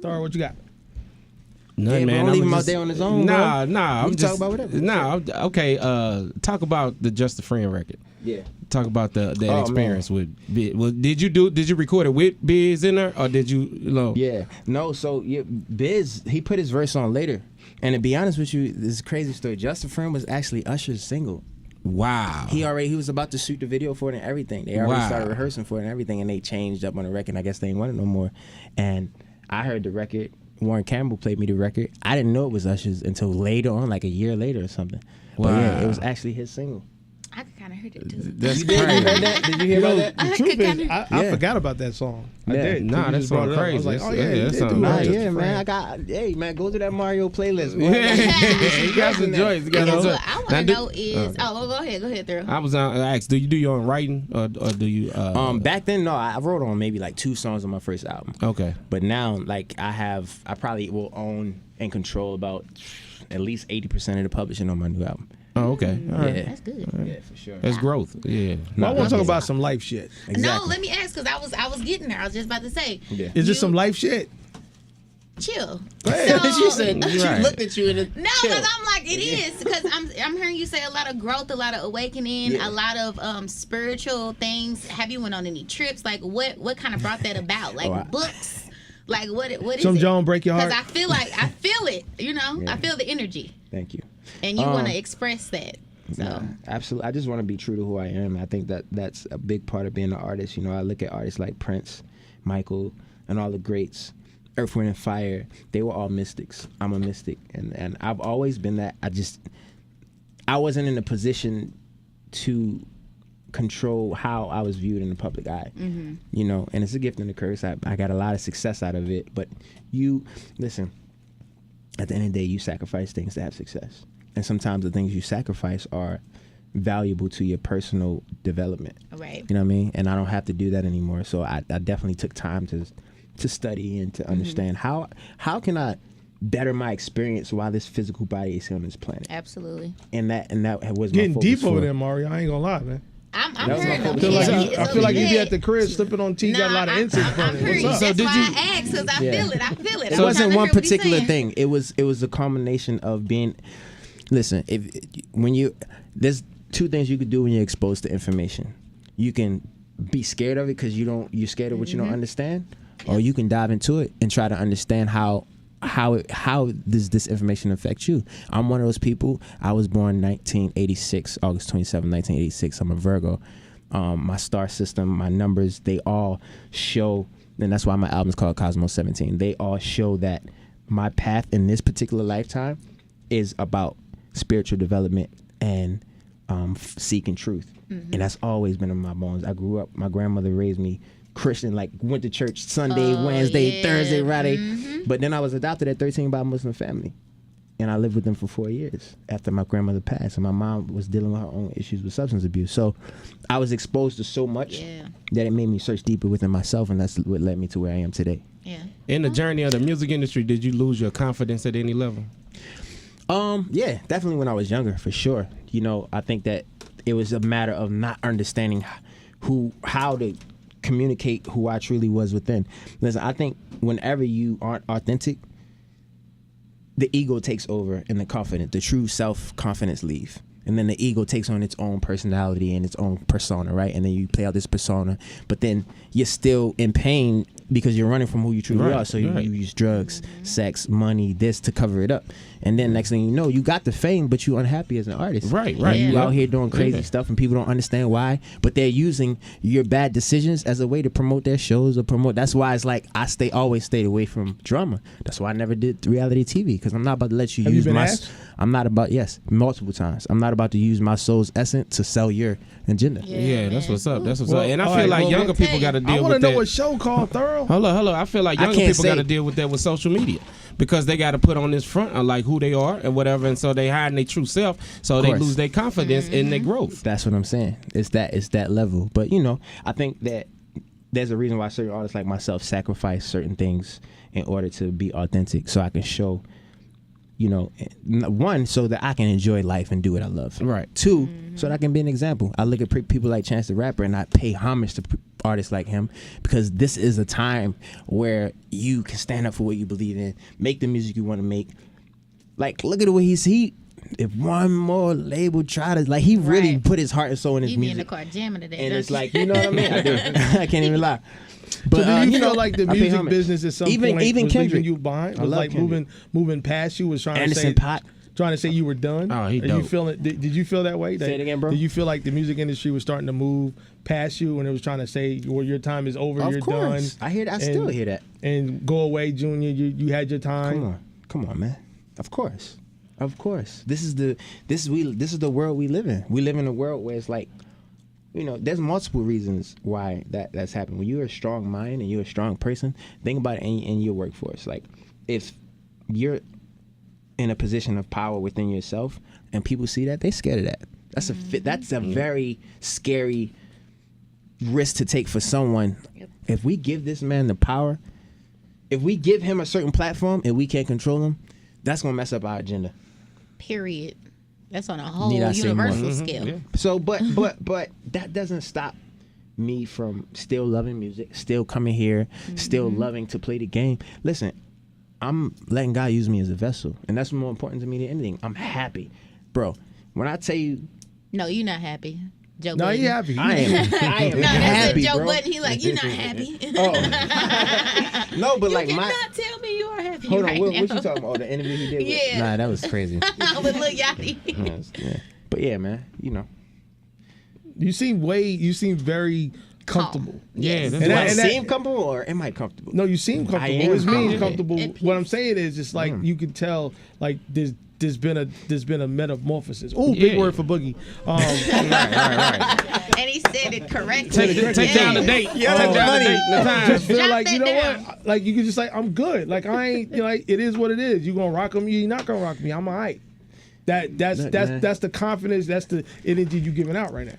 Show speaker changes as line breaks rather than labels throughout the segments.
Thor, what you got?
Nothing, man.
Don't leave him out there on his own.
Nah.
I'm
I'm
just talk about whatever.
Okay. Talk about the Just a Friend record.
Yeah.
Talk about that experience with Biz. Well, did you record it with Biz in there, or did you know?
Yeah. No. So Biz, he put his verse on later, and to be honest with you, this is a crazy story. Just a Friend was actually Usher's single.
Wow.
He was about to shoot the video for it and everything. They already started rehearsing for it and everything, and they changed up on the record. I guess they didn't want it no more. And I heard the record. Warren Campbell played me the record. I didn't know it was Usher's until later on, like a year later or something. Wow. But yeah, it was actually his single.
I kind of heard it too.
That's crazy.
Did you hear about that?
The truth is, I forgot about that song. I did.
Nah, that song crazy.
I was like, oh yeah,
that's something crazy.
Yeah, man. Hey, man, go to that Mario playlist.
You got some joints.
What I want to know is, go ahead, Thurl.
I was asked, do you do your own writing or do you?
Back then, no, I wrote on maybe like 2 songs on my first album.
Okay.
But now, like I probably will own and control about at least 80% of the publishing on my new album.
Oh, okay. All right.
Yeah,
That's good.
Yeah, for sure.
That's growth. Yeah.
I want to talk about some life shit.
Exactly.
No, let me ask because I was getting there. I was just about to say.
Yeah.
Is this some life shit?
Chill.
She said she
Right.
looked at you and
No, because I'm like it is because I'm hearing you say a lot of growth, a lot of awakening, a lot of spiritual things. Have you went on any trips? Like what kind of brought that about? Like books. Like what is
Some
it?
Joan break your heart.
Because I feel it. You know, I feel the energy,
Thank you.
and you want to express that. So
Nah, absolutely. I just want to be true to who I am. I think that's a big part of being an artist. You know, I look at artists like Prince, Michael, and all the greats. Earth, Wind, and Fire. They were all mystics. I'm a mystic, and I've always been that. I wasn't in a position to control how I was viewed in the public eye. Mm-hmm. You know, and it's a gift and a curse. I got a lot of success out of it. But listen. At the end of the day, you sacrifice things to have success. And sometimes the things you sacrifice are valuable to your personal development.
right.
You know what I mean? And I don't have to do that anymore. So I definitely took time to study and to understand how can I better my experience while this physical body is here on this planet.
Absolutely.
And that was
Getting
my
deep
focus
over
for
there, Mario. I ain't gonna lie, man.
I'm
That was my
hearing
focus.
I feel like you be at the crib slipping on tea, got a lot of incense
I'm
burning.
hearing
What's
you.
up?
That's why I asked because I feel it. I feel it.
It
I'm
wasn't
trying to
one
hear what he's
particular
saying.
thing. It was a combination of being. Listen, there's 2 things you could do when you're exposed to information. You can be scared of it because you're scared of what you don't understand, or you can dive into it and try to understand how does this information affect you. I'm one of those people. I was born 1986, August 27, 1986. I'm a Virgo. My star system, my numbers, they all show, and that's why my album is called Cosmos 17. They all show that my path in this particular lifetime is about spiritual development and seeking truth. And that's always been in my bones. I grew up, my grandmother raised me Christian, like went to church Sunday, Wednesday, Thursday, Friday. But then I was adopted at 13 by a Muslim family. And I lived with them for 4 years after my grandmother passed. And my mom was dealing with her own issues with substance abuse. So I was exposed to so much that it made me search deeper within myself. And that's what led me to where I am today.
Yeah.
In the journey of the music industry, did you lose your confidence at any level?
Yeah, definitely when I was younger, for sure. You know, I think that it was a matter of not understanding how to communicate who I truly was within. Listen, I think whenever you aren't authentic, the ego takes over and the true self-confidence leave. And then the ego takes on its own personality and its own persona, right? And then you play out this persona, but then you're still in pain because you're running from who you truly are. So you use drugs, sex, money, this to cover it up. And then next thing you know, you got the fame, but you're unhappy as an artist.
Right.
And you out here doing crazy stuff and people don't understand why, but they're using your bad decisions as a way to promote their shows or promote. That's why it's like always stayed away from drama. That's why I never did reality TV, because I'm not about to let you use my... I'm not about, multiple times. I'm not about to use my soul's essence to sell your agenda.
Yeah, that's what's up. That's what's up. And I feel like younger people got to deal with that.
I want to know what show called Thorough.
Hold on. I feel like younger people got to deal with that with social media, because they got to put on this front of like who they are and whatever, and so they hide their true self, so they lose their confidence in their growth.
That's what I'm saying. It's that level. But you know, I think that there's a reason why certain artists like myself sacrifice certain things in order to be authentic, so I can show. You know, 1, so that I can enjoy life and do what I love.
Right.
2, so that I can be an example. I look at people like Chance the Rapper and I pay homage to artists like him, because this is a time where you can stand up for what you believe in, make the music you want to make. Like, look at the way he. If one more label try to, like, he really put his heart and soul in his
music. You be in the
music.
car jamming today,
And it's
you?
like, you know what I mean? I do. I can't even lie. But
So do you feel
know,
like the
I pay
music
homage.
business at some
even
point
even
was
Kendrick,
leaving you behind?
I
Was
love
like
Kendrick.
moving past you? Was trying
Anderson
to say
Paak.
trying to say you were done?
Oh, he
Are
dope.
you feeling? Did you feel that way?
Say it again, bro.
Did you feel like the music industry was starting to move past you and it was trying to say, well, your time is over,
Of
you're
course.
done?
I hear that. I still hear that.
And go away, Junior. You had your time.
Come on, man. Of course. This is the world we live in. We live in a world where it's like, you know, there's multiple reasons why that's happened. When you're a strong mind and you're a strong person, think about it in your workforce. Like, if you're in a position of power within yourself and people see that, they're scared of that. That's a very scary risk to take for someone.
Yep.
If we give this man the power, if we give him a certain platform and we can't control him, that's gonna mess up our agenda.
Period. That's on a whole
Need I say more?
universal scale.
Yeah.
So, but that doesn't stop me from still loving music, still coming here, still loving to play the game. Listen, I'm letting God use me as a vessel, and that's more important to me than anything. I'm happy, bro. When I tell you,
No, you're not happy. Joe
No,
Budden.
you happy.
I am
No, that's
happy,
a Joe
bro.
Budden. He like, you're not happy.
No, but
You
like
cannot
my.
tell me you are happy
Hold on,
right
what
now.
you talking about? Oh, the interview he did with.
Yeah.
Nah, that was crazy.
With Lil Yachty.
Yeah. But yeah, man, you know.
You seem very comfortable.
Yeah, that's
And
Do
that-
I
and that-
seem comfortable or am I comfortable?
No, you seem comfortable.
am
It's mean
comfortable.
comfortable.
At peace.
What I'm saying is, it's like you can tell, like there's been a metamorphosis. Oh, big
Yeah.
word for Boogie.
Right.
And he said it correctly.
Take down the date. Take down the date. The time.
Just feel
Jot
like, you
that
know
down.
what? Like, you can just like, I'm good. Like, I ain't, you know, like, it is what it is. You gonna rock me? You not gonna rock me? I'm alright. That's
Look, man.
that's the confidence. That's the energy you giving out right now.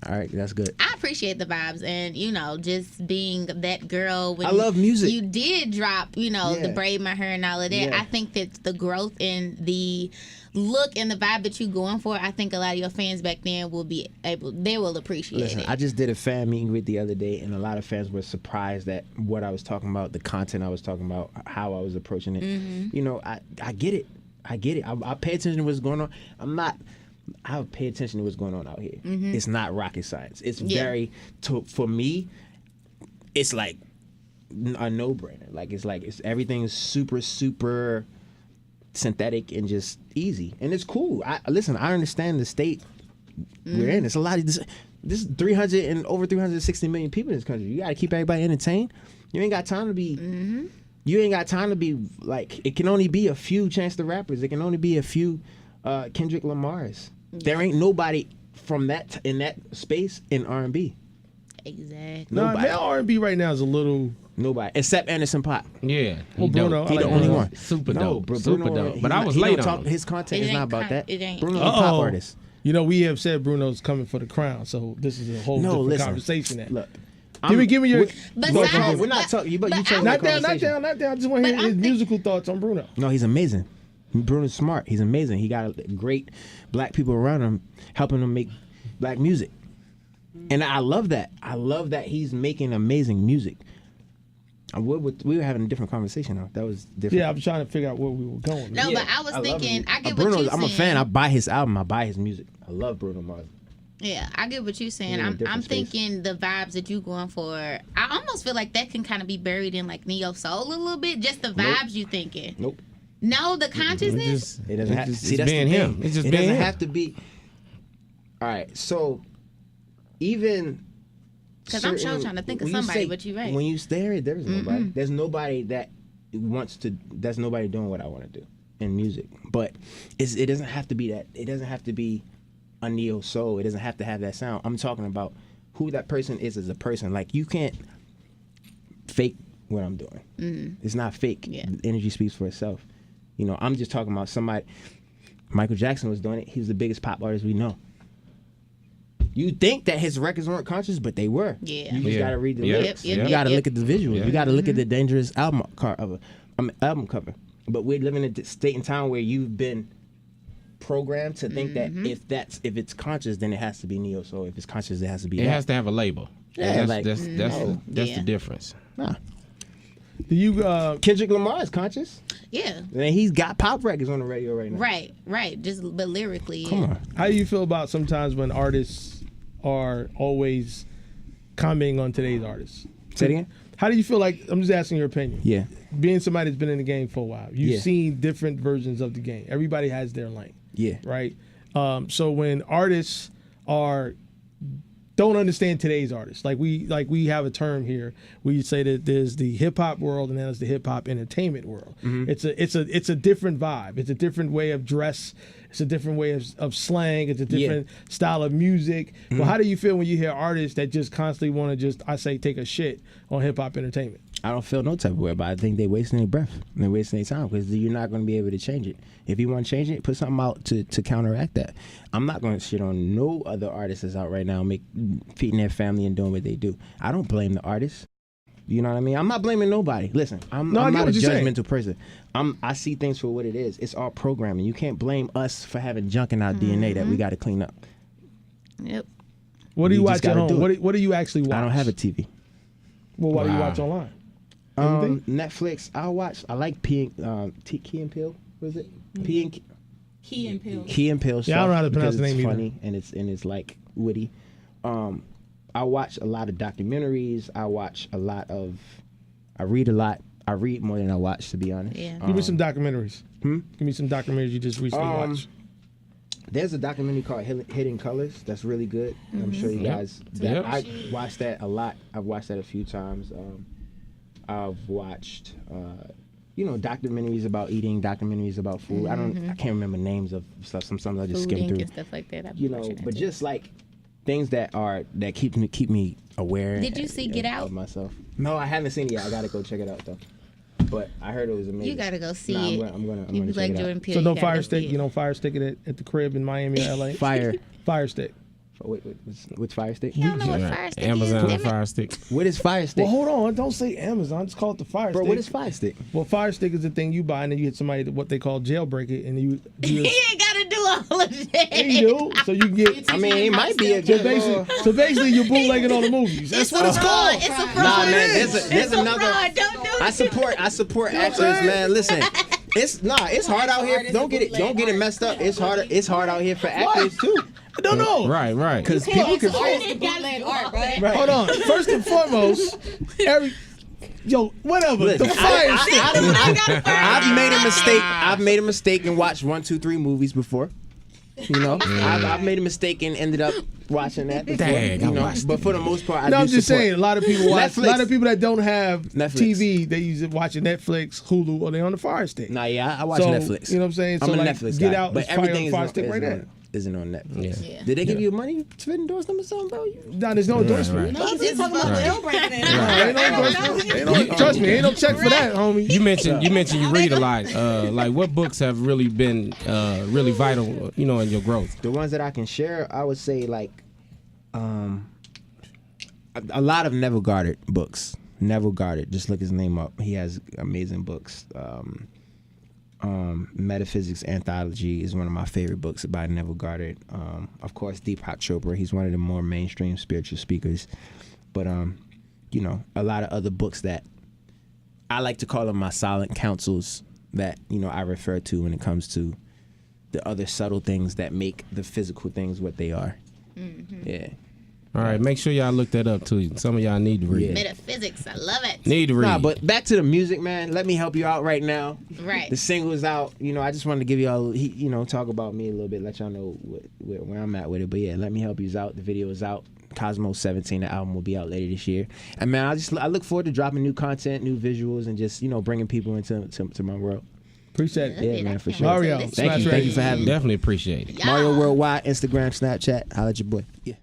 All right, that's good.
I appreciate the vibes and, you know, just being that girl. When
I love music.
You did drop, you know, the
Yeah.
braid my hair and all of that.
Yeah.
I think that the growth and the look and the vibe that you going for, I think a lot of your fans back then they will appreciate
Listen,
it.
I just did a fan meet and greet the other day, and a lot of fans were surprised at what I was talking about, the content I was talking about, how I was approaching it. You know, I get it. I get it. I pay attention to what's going on. I pay attention to what's going on out here. It's not rocket science. It's for me, it's like a no-brainer. Like it's everything's super, super synthetic and just easy, and it's cool. I understand the state we're in. It's a lot of this 300 and over 360 million people in this country. You got to keep everybody entertained. You ain't got time to be. You ain't got time to be like. It can only be a few Chance the Rappers. It can only be a few Kendrick Lamar's. There ain't nobody from that in that space in R&B.
Exactly.
No,
Nobody.
male R&B right now is a little.
Nobody except Anderson .Paak.
Yeah.
Well, Bruno,
He
I
the
like
only
Bruno.
one.
Super
No,
dope.
bro,
Super
Bruno,
dope.
he
But I
not-
was
he
late
don't
on
talk,
him.
his content
It
is not
ain't
about
con-
that.
it ain't.
Bruno's a pop artist.
You know, we have said Bruno's coming for the crown, so this is a whole
No,
different
listen.
conversation. That
Look,
give me your.
We're not talking. You
But
change
Not
the
down, not
conversation.
down, not down. I just want to hear
But I'm
his musical thoughts on Bruno.
No, he's amazing. Bruno's smart. He's amazing. He got great black people around him helping him make black music. And I love that. I love that he's making amazing music. We were having a different conversation though. That was different.
Yeah, I'm trying to figure out where we were going.
No,
Yeah,
but I was
love
thinking,
him.
I get
Bruno,
what you're
I'm a
saying.
fan. I buy his album. I buy his music. I love Bruno Mars.
Yeah, I get what you're saying.
We're in a
I'm
different space.
thinking the vibes that you going for. I almost feel like that can kind of be buried in like neo soul a little bit. Just the vibes you thinking.
Nope.
No, the consciousness.
It doesn't have.
It's
See, that's
being
the
him.
thing.
It's just
it
being
doesn't
him.
have to be. All right, so even.
'Cause I'm sure
certain-
trying to think of
when you
somebody,
say-
but you're right.
When you stare, there's nobody. There's nobody that wants to. There's nobody doing what I want to do in music. But it doesn't have to be that. It doesn't have to be a neo soul. It doesn't have to have that sound. I'm talking about who that person is as a person. Like you can't fake what I'm doing. It's not fake.
Yeah.
The energy speaks for itself. You know, I'm just talking about somebody. Michael Jackson was doing it. He was the biggest pop artist we know. You think that his records weren't conscious, but they were.
Yeah.
You just
Yeah.
gotta read the
Yep.
lyrics.
Yep,
You
yep,
gotta
yep.
look at the visuals.
Yeah.
You gotta look at the dangerous album cover. But we're living in a state and time where you've been programmed to think that if it's conscious, then it has to be neo soul. If it's conscious, it has to be.
It
that.
has to have a label.
Yeah,
that's the difference.
Nah.
Do you
Kendrick Lamar is conscious.
Yeah.
And he's got pop records on the radio right now.
Right. But lyrically.
Come on.
How do you feel about sometimes when artists are always commenting on today's artists?
Say it again?
How do you feel like, I'm just asking your opinion.
Yeah.
Being somebody that's been in the game for a while, you've seen different versions of the game. Everybody has their lane.
Yeah.
Right? So when artists don't understand today's artists, like we have a term here. We say that there's the hip hop world and then there's the hip hop entertainment world. Mm-hmm. It's a different vibe. It's a different way of dress. It's a different way of slang. It's a different style of music. Mm-hmm. But how do you feel when you hear artists that just constantly want to take a shit on hip hop entertainment?
I don't feel no type of way about it. I think they're wasting their breath. They're wasting their time because you're not going to be able to change it. If you want to change it, put something out to counteract that. I'm not going to shit on no other artists that's out right now feeding their family and doing what they do. I don't blame the artists. You know what I mean? I'm not blaming nobody. Listen, I'm not a judgmental person. I see things for what it is. It's all programming. You can't blame us for having junk in our DNA that we got to clean up.
Yep.
What do you watch at home? What do you actually watch?
I don't have a TV.
Well, what do you watch online?
Netflix. I like Key and Peele. What is it? Key and Peele.
Yeah, I don't know how to pronounce the name
either.
Funny
and it's like witty. I watch a lot of documentaries. I read a lot. I read more than I watch, to be honest.
Yeah.
Give me some documentaries. Give me some documentaries you just recently watched.
There's a documentary called Hidden Colors that's really good. I'm sure you guys. I watched that a lot. I've watched that a few times. I've watched, documentaries about eating, documentaries about food. I can't remember names of stuff. Sometimes I just skim through
and stuff like that.
But just like things that keep me aware.
Did you see Get Out?
Of myself? No, I haven't seen it yet. I gotta go check it out though. But I heard it was amazing.
You gotta go see it.
I'm gonna
you
check
like
it
Jordan
out.
Peele.
So no Fire Stick. You don't Fire Stick it at the crib in Miami or LA. Fire Stick.
Wait, what's Fire Stick?
You don't know what Fire Stick
Amazon
is?
Fire Stick.
What is Fire Stick?
Well, hold on. Don't say Amazon. Just call it the Fire Stick.
Bro, what is Fire Stick?
Well, Fire Stick is the thing you buy, and then you hit somebody what they call jailbreak it, and you
He ain't gotta do all of that.
Yeah, you do. So you can get.
I mean, it might be a
So basically, you're bootlegging on the movies. That's what it's called.
It's a fraud.
Nah, man. There's another.
Fraud. Don't do it.
I support actors, man. Listen, it's hard out here. Don't get it messed up. It's hard out here for actors too.
I don't know.
Right.
Because people can.
Hold on. First and foremost, whatever.
Listen,
The Fire Stick.
I've made a mistake and watched 1, 2, 3 movies before. You know, I've made a mistake and ended up watching that. Before, but for the most part,
I'm just saying. A lot of people watch.
Netflix.
A lot of people that don't have
Netflix.
TV, they use it watching Netflix, Hulu, or they on the Fire Stick.
Nah, yeah, I watch Netflix.
You know what I'm saying?
I'm
so
a
like,
Netflix
Get
guy,
Out,
but
is probably
everything
on Fire Stick right there.
Isn't on Netflix.
Yeah.
Did they give you money to endorse them or something, bro?
Nah, there's no endorsement.
No, he's just talking about jail breaking.
Ain't no endorsement. Trust me, ain't no check for that, homie.
You mentioned you read a lot. Like what books have really been really vital, in your growth?
The ones that I can share, I would say like a lot of Neville Goddard books. Neville Goddard, just look his name up. He has amazing books. Metaphysics Anthology is one of my favorite books by Neville Goddard. Of course, Deepak Chopra. He's one of the more mainstream spiritual speakers. But a lot of other books that I like to call them my silent counsels that I refer to when it comes to the other subtle things that make the physical things what they are. Mm-hmm. Yeah.
All right, make sure y'all look that up too. Some of y'all need to read.
Metaphysics, I love it.
Need to read.
Nah, but back to the music, man. Let me help you out right now.
Right.
The single is out. I just wanted to give y'all, talk about me a little bit, let y'all know where I'm at with it. But yeah, let me help you out. The video is out. Cosmos 17, the album will be out later this year. And man, I look forward to dropping new content, new visuals, and just bringing people into my world.
Appreciate it.
Yeah, man, for sure.
Mario,
thank you for having me.
Definitely appreciate it.
Mario Worldwide, Instagram, Snapchat. Holla at your boy. Yeah.